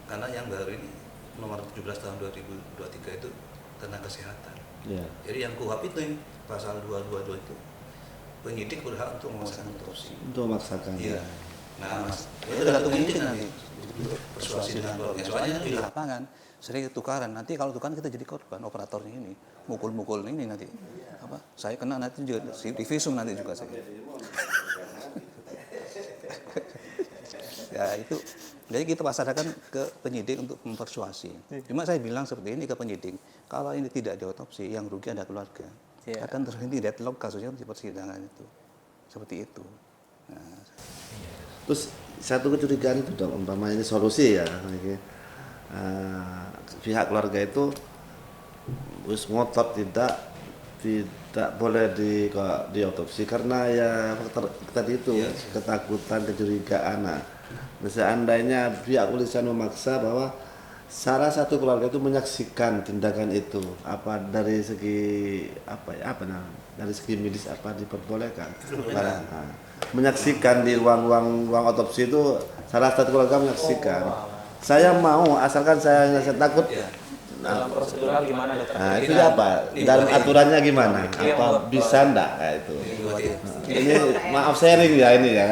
Speaker 2: karena yang baru ini nomor 17 tahun 2023 itu tentang kesehatan.
Speaker 4: Ya.
Speaker 2: Jadi yang KUHP itu yang pasal 222 itu penyidik berhak untuk memaksakan otopsi.
Speaker 4: Untuk memaksakan.
Speaker 2: Iya. Nah, itu tergantung penyidik nanti. Persuasi dengan keluarga. Soalnya di lapangan sering tukaran. Nanti kalau tukaran kita jadi korban operatornya ini, mukul-mukul ini nanti. Apa? Saya kena nanti juga divisum nanti juga saya. Ya itu. Jadi kita pasarkan ke penyidik untuk mempersuasi. Cuma saya bilang seperti ini ke penyidik, kalau ini tidak diotopsi, yang rugi ada keluarga. Akan terhenti deadlock kasusnya di persidangan itu. Seperti itu. Nah.
Speaker 4: Terus satu kecurigaan itu dong, umpama ini solusi ya, pihak keluarga itu harus ngotot tidak boleh diotopsi karena ya faktor tadi itu ketakutan, kecurigaan. Nah, seandainya pihak kepolisian memaksa bahwa salah satu keluarga itu menyaksikan tindakan itu, apa dari segi dari segi medis apa diperbolehkan? Menyaksikan di ruang otopsi itu salah satu keluarga menyaksikan. Saya mau asalkan saya takut.
Speaker 1: Dalam prosedural gimana dokter?
Speaker 4: Nah, itu apa? Dalam aturannya gimana? Apa bisa enggak kayak itu? Ini maaf sharing ya ini ya,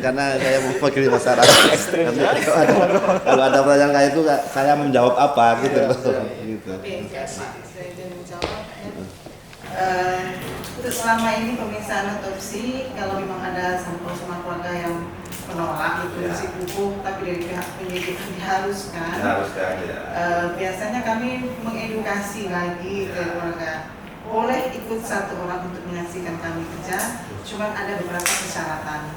Speaker 4: karena saya mewakili masyarakat. Kalau ada pertanyaan kayak itu saya menjawab apa gitu loh. Gitu.
Speaker 3: Oke, saya ingin menjawab. Untuk selama ini pemeriksaan otopsi, kalau memang ada sampel sama keluarga yang menolak itu si pupuk, tapi dari pihak penyidik diharuskan. Biasanya kami mengedukasi lagi ke keluarga. Boleh ikut satu orang untuk menyaksikan kami kerja, cuma ada beberapa persyaratan.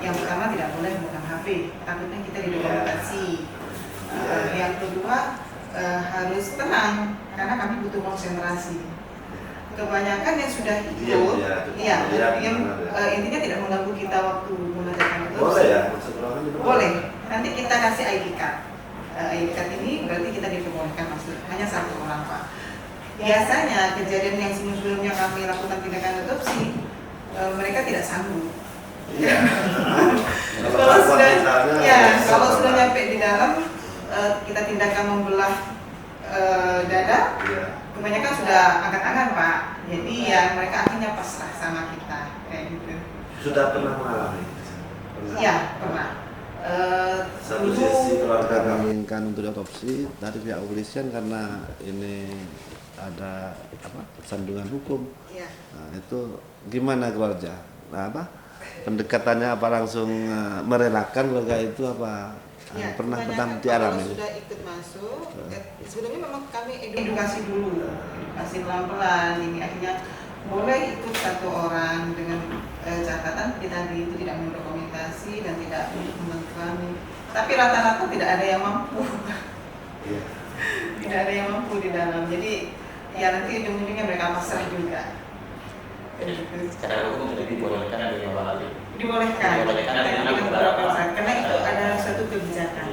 Speaker 3: Yang pertama tidak boleh memegang HP, takutnya kita didokumentasi. Yang kedua harus tenang, karena kami butuh konsentrasi. Kebanyakan yang sudah ikut, intinya tidak mengganggu kita waktu mengerjakan itu.
Speaker 4: Boleh ya?
Speaker 3: Boleh. Nanti kita kasih ID card. ID card ini berarti kita diperbolehkan masuk. Hanya satu orang, Pak. Biasanya kejadian yang sebelumnya kami lakukan tindakan otopsi, mereka tidak sanggup.
Speaker 4: Iya.
Speaker 3: Kalau sudah nyampe di dalam, kita tindakan membelah dada. Kebanyakan sudah angkat-angkat, Pak. Jadi ya mereka akhirnya pasrah sama kita kayak gitu.
Speaker 4: Sudah pernah mengalami?
Speaker 3: Iya, pernah.
Speaker 4: Satu sisi keluarga menginginkan untuk diotopsi dari pihak kepolisian karena ini ada sandungan hukum.
Speaker 3: Iya.
Speaker 4: Nah, itu gimana keluarga? Nah, pendekatannya apa langsung merelakan keluarga itu apa?
Speaker 3: Ya,
Speaker 4: pernah
Speaker 3: kalau
Speaker 4: dialami?
Speaker 3: Sudah ikut masuk, sebenarnya memang kami edukasi dulu, edukasi pelan-pelan. Ini akhirnya boleh ikut satu orang dengan catatan kita itu tidak mendokumentasi dan tidak membantu kami. Tapi rata-rata tidak ada yang mampu. Tidak ada yang mampu di dalam. Jadi ya nanti ujung-ujungnya mereka pasrah juga.
Speaker 1: Secara hukum sudah dibolehkan dari awal.
Speaker 3: Dibolehkan dengan beberapa syarat, karena itu ada suatu kebijakan.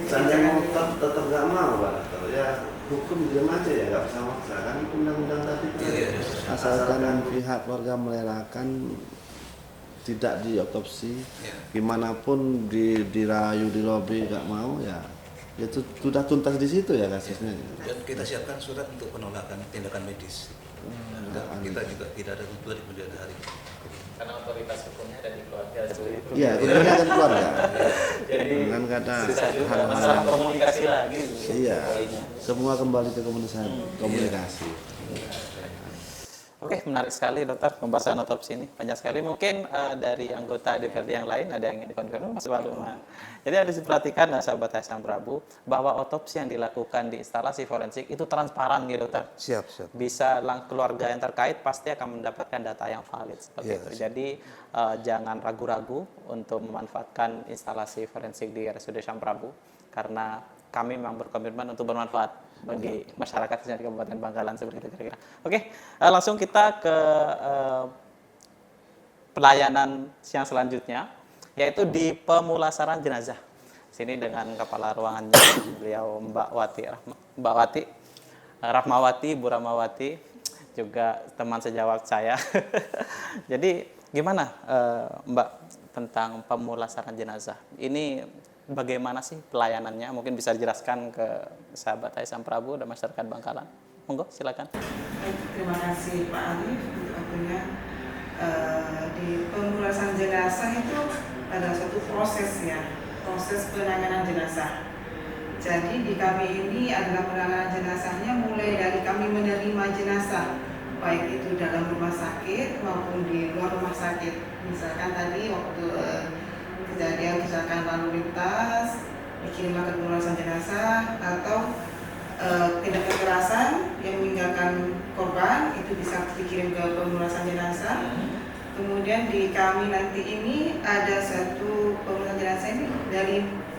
Speaker 4: Seandainya motor tetap nggak mau, Pak. Ya hukum diam aja ya, nggak bisa maksa kan undang-undang tadi. Asalkan pihak keluarga merelakan tidak diotopsi, gimanapun dirayu di lobi nggak mau ya itu sudah tuntas di situ ya kasusnya.
Speaker 2: Dan kita siapkan surat untuk penolakan tindakan medis. Kita juga tidak ada tuntutan di kemudian hari.
Speaker 1: Karena otoritas hukumnya ada di keluarga.
Speaker 4: Iya, hukumnya kan keluarga.
Speaker 1: Jadi
Speaker 4: dengan kata
Speaker 1: masalah komunikasi lagi.
Speaker 4: Iya, semua kembali ke komunikasi.
Speaker 1: Oke, menarik sekali dokter pembahasan otopsi ini, banyak sekali. Mungkin dari anggota DPRD yang lain ada yang ingin dikonfirmasi Mas Waluma. Jadi harus diperhatikan sahabat Hasan Prabu bahwa otopsi yang dilakukan di instalasi forensik itu transparan gitu dokter.
Speaker 2: Siap.
Speaker 1: Bisa keluarga yang terkait pasti akan mendapatkan data yang valid seperti itu. Jadi jangan ragu-ragu untuk memanfaatkan instalasi forensik di RSUD Syam Prabu karena kami memang berkomitmen untuk bermanfaat bagi masyarakat di Kabupaten Bangkalan seperti itu kira-kira. Oke, langsung kita ke pelayanan yang selanjutnya, yaitu di pemulasaran jenazah. Sini dengan kepala ruangannya beliau Mbak Rahmawati, Bu Rahmawati, juga teman sejawat saya. Jadi gimana Mbak tentang pemulasaran jenazah? Ini bagaimana sih pelayanannya? Mungkin bisa dijelaskan ke sahabat Aisam Prabu dan masyarakat Bangkalan. Monggo, silakan.
Speaker 3: Baik, terima kasih Pak Alif untuk waktunya. Di pemulasan jenazah itu ada suatu proses ya, proses penanganan jenazah. Jadi di kami ini adalah penanganan jenazahnya mulai dari kami menerima jenazah, baik itu dalam rumah sakit maupun di luar rumah sakit. Misalkan tadi waktu kejadian kecelakaan lalu lintas, dikirimkan ke pemulasan jenazah, atau tindak kekerasan yang meninggalkan korban itu bisa dikirim ke pemulasan jenazah. Kemudian di kami nanti ini ada satu pemulasan jenazah ini dari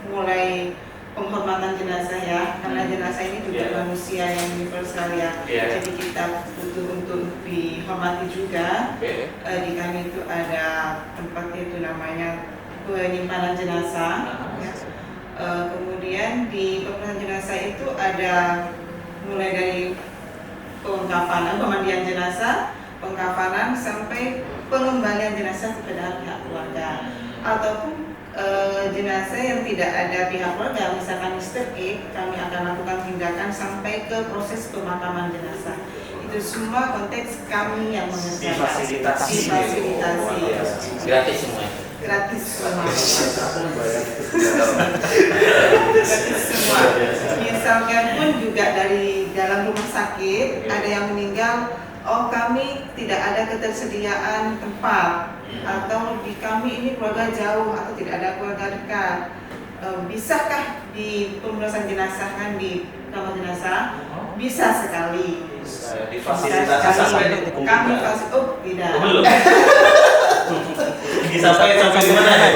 Speaker 3: mulai penghormatan jenazah ya, karena jenazah ini juga manusia yang universal ya. Jadi kita butuh untuk dihormati juga. Di kami itu ada tempat itu namanya penyimpanan jenazah. Ya. Kemudian di pemulasan jenazah itu ada mulai dari pengkafanan, pemandian jenazah, pengkafanan sampai pengembalian jenazah kepada pihak keluarga, ataupun jenazah yang tidak ada pihak keluarga, misalkan Mr. E, kami akan lakukan tindakan sampai ke proses pemakaman jenazah. Itu semua konteks kami yang mengerjakan.
Speaker 6: Difasilitasi.
Speaker 3: Gratis semua. Gratis semua. Misalkan pun juga dari dalam rumah sakit ada yang meninggal, oh kami tidak ada ketersediaan tempat, atau di kami ini keluarga jauh atau tidak ada keluarga dekat, bisakah di pemulasan jenazah kan di kamar jenazah? Bisa sekali.
Speaker 6: Difasilitasi sampai
Speaker 3: kami fasilitasi. Oh tidak.
Speaker 6: Belum. Sampai di mana ya?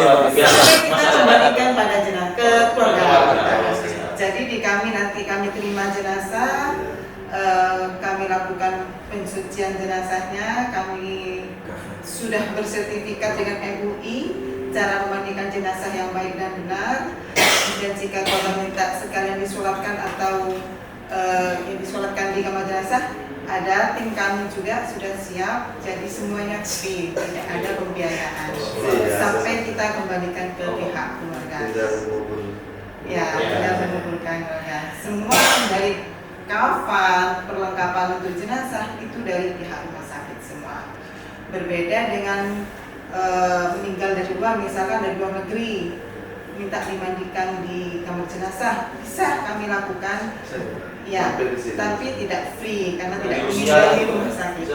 Speaker 3: Sampai kita kembalikan pada jenazah ke keluarga. Jadi di kami nanti kami terima jenazah, kami lakukan pensucian jenazahnya, kami sudah bersertifikat dengan MUI cara memandikan jenazah yang baik dan benar. Dan jika korban minta sekalian disolatkan atau yang disolatkan di kamar jenazah, ada tim kami juga sudah siap, jadi semuanya free, tidak ada pembiayaan sampai kita kembalikan ke pihak keluarga. Ya, tidak mengumpulkan keluarga. Semua dari kafan, perlengkapan untuk jenazah itu dari pihak rumah sakit semua. Berbeda dengan meninggal dari luar, misalkan dari luar negeri, minta dimandikan di kamar jenazah, bisa kami lakukan. Ya, tapi tidak free karena tidak dari rumah sakit.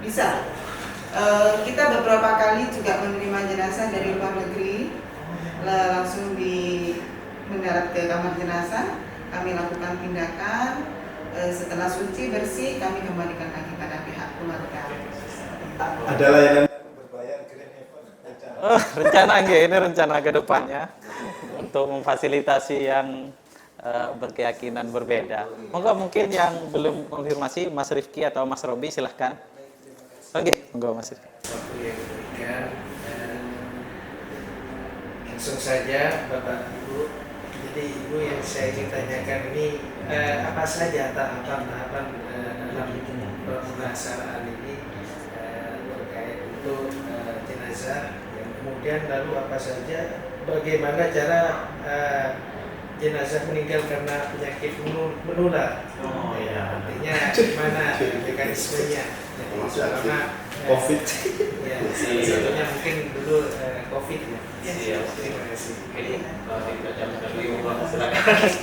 Speaker 3: Bisa. Kita beberapa kali juga menerima jenazah dari luar negeri, langsung mendarat ke kamar jenazah, kami lakukan tindakan. Setelah suci bersih, kami kembalikan lagi pada pihak keluarga.
Speaker 7: Ada layanan berbayar Green Heaven
Speaker 1: Rencana ini rencana ke depannya untuk memfasilitasi yang berkeyakinan berbeda. Mungkin yang belum konfirmasi, Mas Rifki atau Mas Robi silahkan. Oke, monggo Mas Rifki.
Speaker 8: Waktu yang ketiga, langsung saja Bapak Ibu. Jadi Ibu yang saya ingin tanyakan ini apa saja tahapan-tahapan dalam pemulasaran ini terkait untuk jenazah, yang kemudian lalu apa saja, bagaimana cara jenazah meninggal karena penyakit menular. Artinya gimana mekanismenya? Karena
Speaker 7: COVID.
Speaker 8: Ya, salah satunya mungkin dulu COVID ya. Terima kasih.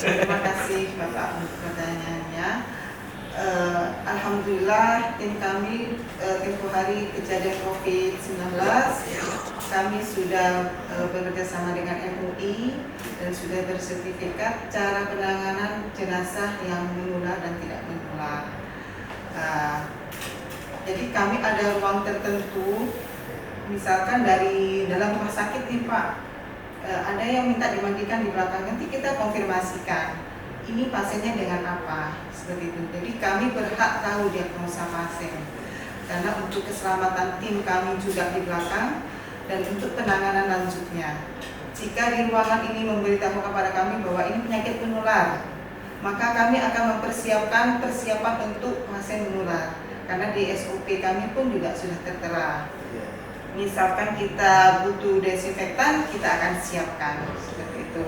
Speaker 3: Terima kasih Bapak untuk pertanyaannya. Alhamdulillah tim kami tempoh hari kejadian COVID-19 kami sudah bekerja sama dengan MUI dan sudah bersertifikat cara penanganan jenazah yang menular dan tidak menular. Jadi kami ada ruang tertentu, misalkan dari dalam rumah sakit nih Pak, ada yang minta dimandikan di belakang, nanti kita konfirmasikan ini pasiennya dengan apa, seperti itu. Jadi kami berhak tahu diagnosa pasien, karena untuk keselamatan tim kami juga di belakang dan untuk penanganan lanjutnya. Jika di ruangan ini memberitahu kepada kami bahwa ini penyakit menular, maka kami akan mempersiapkan persiapan untuk pasien menular, karena di SOP kami pun juga sudah tertera. Misalkan kita butuh desinfektan, kita akan siapkan seperti itu.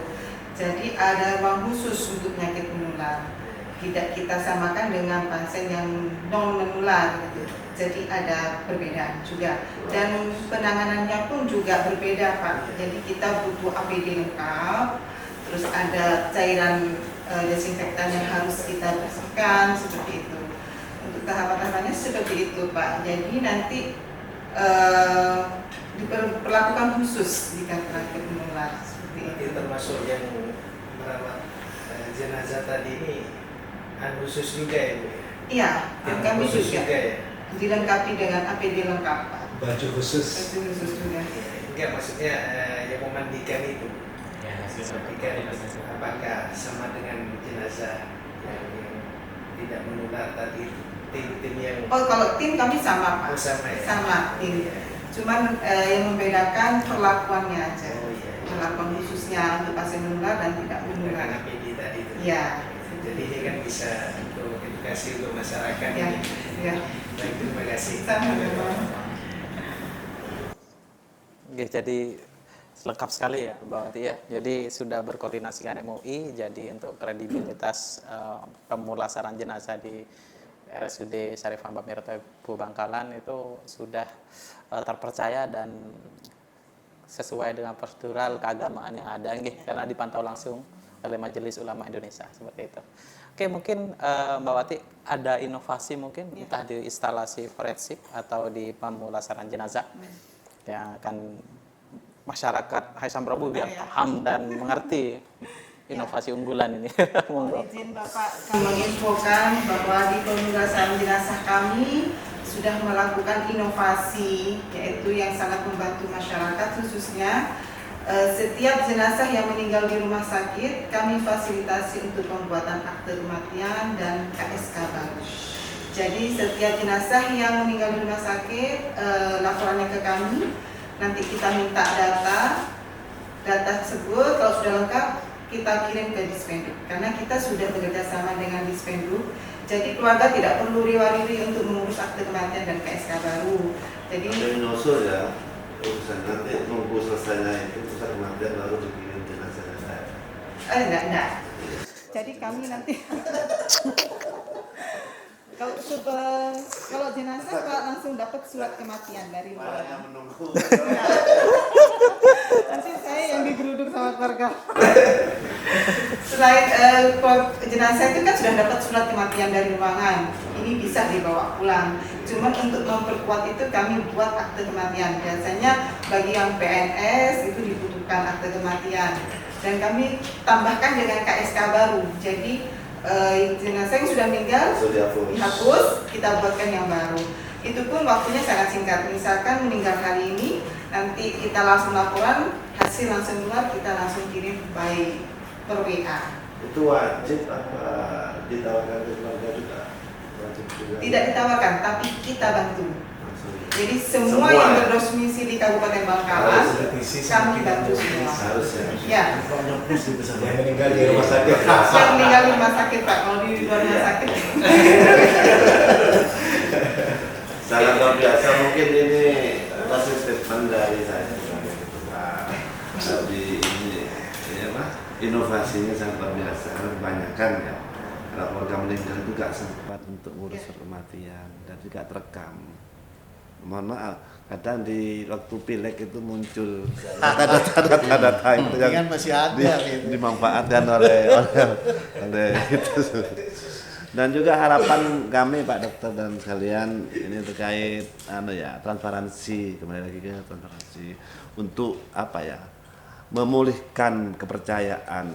Speaker 3: Jadi ada ruang khusus untuk penyakit menular. Tidak kita samakan dengan pasien yang non menular gitu. Jadi ada perbedaan juga. Dan penanganannya pun juga berbeda Pak. Jadi kita butuh APD lengkap, terus ada cairan desinfektan yang harus kita bersihkan seperti itu. Untuk tahapan-tahapannya seperti itu Pak. Jadi nanti diperlakukan khusus jika penyakit menular seperti itu.
Speaker 8: Itu termasuk yang merawat jenazah tadi ini khusus juga ya Bu?
Speaker 3: Iya,
Speaker 8: Yang
Speaker 3: kami
Speaker 8: khusus
Speaker 3: juga
Speaker 8: ya?
Speaker 3: dilengkapi dengan APD lengkap Pak.
Speaker 7: Baju khusus.
Speaker 3: Baju khusus juga.
Speaker 8: Enggak, maksudnya yang memandikan itu. Memandikan itu apakah sama dengan jenazah yang tidak menular tadi, tim-tim yang
Speaker 3: Oh kalau tim kami sama Pak.
Speaker 8: sama ya?
Speaker 3: Sama tim. Cuman yang membedakan perlakuannya aja.
Speaker 8: Oh iya.
Speaker 3: Perlakuan khususnya untuk pasien menular dan tidak
Speaker 8: Dengan
Speaker 3: menular.
Speaker 8: APD tadi itu.
Speaker 3: Iya.
Speaker 8: Jadi ini kan bisa untuk edukasi untuk masyarakat.
Speaker 3: Iya.
Speaker 8: ini.
Speaker 3: Iya.
Speaker 8: Baik, terima kasih.
Speaker 3: Sama-sama.
Speaker 1: Oke, jadi lengkap sekali ya Mbak Wati ya. Jadi sudah berkoordinasi dengan MUI, jadi untuk kredibilitas pemulasaran jenazah di RSUD Syarif Hamba Miratoibo Bangkalan itu sudah terpercaya dan sesuai dengan prosedural keagamaan yang ada, karena dipantau langsung oleh Majelis Ulama Indonesia seperti itu. Oke, mungkin Mbak Wati ada inovasi mungkin entah di instalasi forensik atau di pemulasaran jenazah yang akan masyarakat Haisam Prabu biar paham dan mengerti inovasi unggulan ini. Monggo.
Speaker 3: Izin Bapak kami menginfokan bahwa di pemulasaran jenazah kami sudah melakukan inovasi yaitu yang sangat membantu masyarakat khususnya setiap jenazah yang meninggal di rumah sakit kami fasilitasi untuk pembuatan akte kematian dan KSK baru. Jadi setiap jenazah yang meninggal di rumah sakit laporannya ke kami, nanti kita minta data tersebut kalau sudah lengkap kita kirim ke Dispenduk karena kita sudah bekerja sama dengan Dispenduk. Jadi keluarga tidak perlu riwari untuk mengurus akte kematian dan KSK baru. Jadi
Speaker 4: menyusul ya urusan nanti nunggu selesainya itu urusan kematian baru dikirim jenazahnya saya.
Speaker 3: enggak. Jadi kami nanti kalau jenazah Pak langsung dapat surat kematian dari luar.
Speaker 4: Menunggu.
Speaker 3: Nanti saya yang digeruduk sama keluarga. Selain jenazah itu kan sudah dapat surat kematian dari ruangan, ini bisa dibawa pulang. Cuman untuk memperkuat itu kami buat akte kematian. Biasanya bagi yang PNS itu dibutuhkan akte kematian. Dan kami tambahkan dengan KSK baru. Jadi jenazah yang sudah meninggal dihapus, kita buatkan yang baru. Itu pun waktunya sangat singkat. Misalkan meninggal hari ini, nanti kita langsung laporan, hasil langsung keluar, kita langsung kirim by per WA.
Speaker 4: Itu wajib apa ditawarkan ke keluarga juga? Wajib juga.
Speaker 3: Tidak ditawarkan, tapi kita bantu.
Speaker 4: Langsung.
Speaker 3: Jadi semua yang berdomisili di Kabupaten Bangkalan, kami bantu semua.
Speaker 4: Harus ya.
Speaker 3: Ya,
Speaker 7: Yang meninggal di rumah sakit.
Speaker 3: yang meninggal di rumah sakit Pak, kalau di luar rumah sakit.
Speaker 4: Sangat luar biasa, mungkin ini masih statement dari saya. Tapi ini inovasinya sangat luar biasa, kebanyakan ya. Kalau keluarga meninggal itu gak sempat untuk ngurus kematian dan juga terekam. Mohon maaf, kadang di waktu pileg itu muncul data-data itu yang
Speaker 5: kan masih ada gitu.
Speaker 4: dimanfaatkan oleh itu. Dan juga harapan kami Pak Dokter dan sekalian ini terkait transparansi, kembali lagi ke transparansi untuk memulihkan kepercayaan.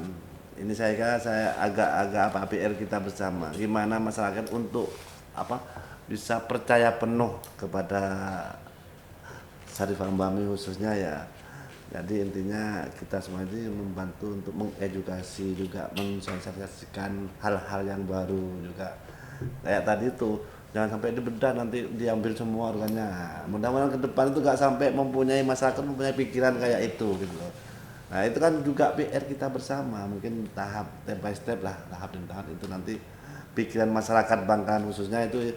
Speaker 4: Ini saya kira agak PR kita bersama. Gimana masyarakat untuk bisa percaya penuh kepada Syarif Hambami khususnya ya. Jadi intinya kita semua ini membantu untuk mengedukasi juga, mensosialisasikan hal-hal yang baru juga. Kayak tadi itu, jangan sampai dibedah nanti diambil semua organnya. Mudah-mudahan ke depan itu gak sampai masyarakat mempunyai pikiran kayak itu gitu loh. Nah itu kan juga PR kita bersama, mungkin tahap step by step lah, tahap demi tahap itu nanti pikiran masyarakat Bangkalan khususnya itu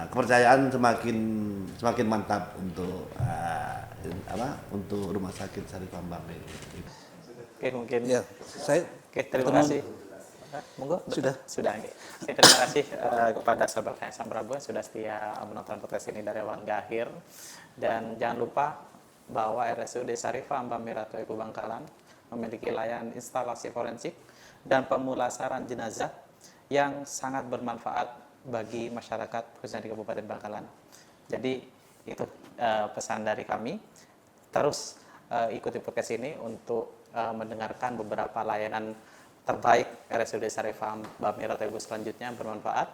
Speaker 4: kepercayaan semakin mantap untuk untuk rumah sakit Syarif Hambami.
Speaker 1: Oke, mungkin.
Speaker 2: Ya, saya
Speaker 1: Oke, terima
Speaker 2: teman-
Speaker 1: kasih. Monggo.
Speaker 2: Sudah.
Speaker 1: Sudah. Oke. Oke, terima kasih kepada sahabat Hasan Prabu yang sudah setia menonton podcast ini dari awal hingga akhir. Dan jangan lupa bahwa RSUD Syarifah Mbak Mirato Ibu Bangkalan memiliki layanan instalasi forensik dan pemulasaran jenazah yang sangat bermanfaat bagi masyarakat khususnya di Kabupaten Bangkalan. Jadi itu pesan dari kami. Terus ikuti podcast ini untuk mendengarkan beberapa layanan terbaik RSUD Syarifah Mbak Mirato Ibu selanjutnya bermanfaat.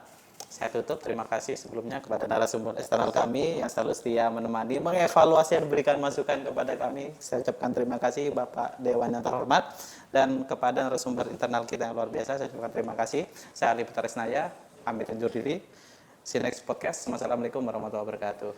Speaker 1: Saya tutup, terima kasih sebelumnya kepada narasumber eksternal kami yang selalu setia menemani, mengevaluasi dan memberikan masukan kepada kami. Saya ucapkan terima kasih Bapak Dewan yang terhormat, dan kepada narasumber internal kita yang luar biasa, saya ucapkan terima kasih. Saya Ali Putra Isnaya, pamit undur diri. See you next podcast. Wassalamualaikum warahmatullahi wabarakatuh.